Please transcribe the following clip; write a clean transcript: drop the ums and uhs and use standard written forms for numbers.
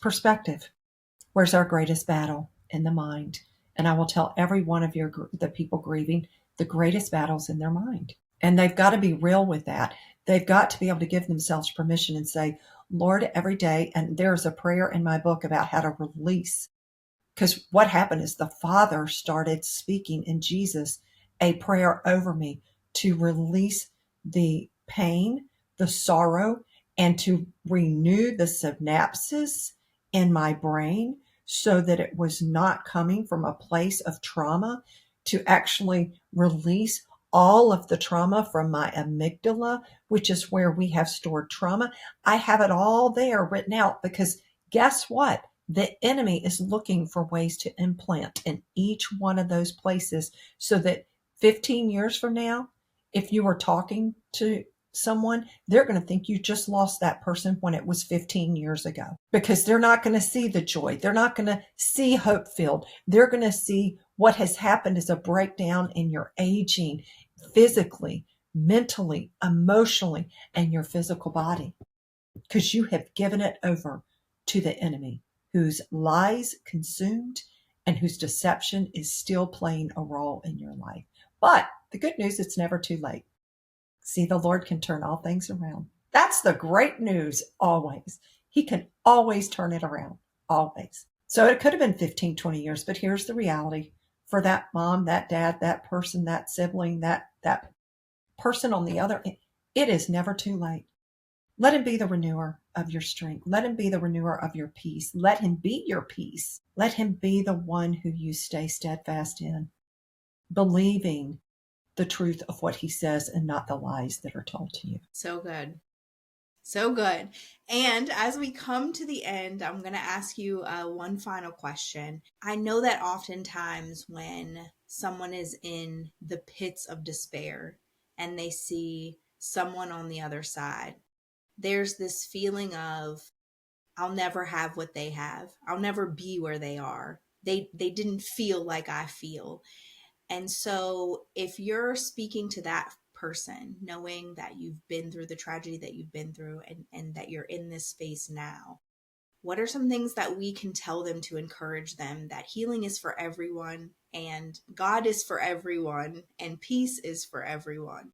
perspective. Where's our greatest battle? In the mind. And I will tell every one of the people grieving, the greatest battle's in their mind. And they've got to be real with that. They've got to be able to give themselves permission and say, Lord, every day, and there's a prayer in my book about how to release. Because what happened is the Father started speaking in Jesus a prayer over me to release the pain, the sorrow, and to renew the synapses in my brain so that it was not coming from a place of trauma, to actually release all of the trauma from my amygdala, which is where we have stored trauma. I have it all there written out because guess what? The enemy is looking for ways to implant in each one of those places so that 15 years from now, if you were talking to someone, they're going to think you just lost that person when it was 15 years ago, because they're not going to see the joy. They're not going to see hope filled. They're going to see what has happened is a breakdown in your aging physically, mentally, emotionally, and your physical body, because you have given it over to the enemy, whose lies consumed and whose deception is still playing a role in your life. But the good news, it's never too late. See, the Lord can turn all things around. That's the great news always. He can always turn it around, always. So it could have been 15, 20 years, but here's the reality. For that mom, that dad, that person, that sibling, that person on the other end, it is never too late. Let him be the renewer of your strength. Let him be the renewer of your peace. Let him be your peace. Let him be the one who you stay steadfast in, believing the truth of what he says and not the lies that are told to you. So good. So good. And as we come to the end, I'm going to ask you one final question. I know that oftentimes when someone is in the pits of despair and they see someone on the other side, there's this feeling of, I'll never have what they have. I'll never be where they are. They didn't feel like I feel. And so if you're speaking to that person, knowing that you've been through the tragedy that you've been through and that you're in this space now, what are some things that we can tell them to encourage them that healing is for everyone and God is for everyone and peace is for everyone?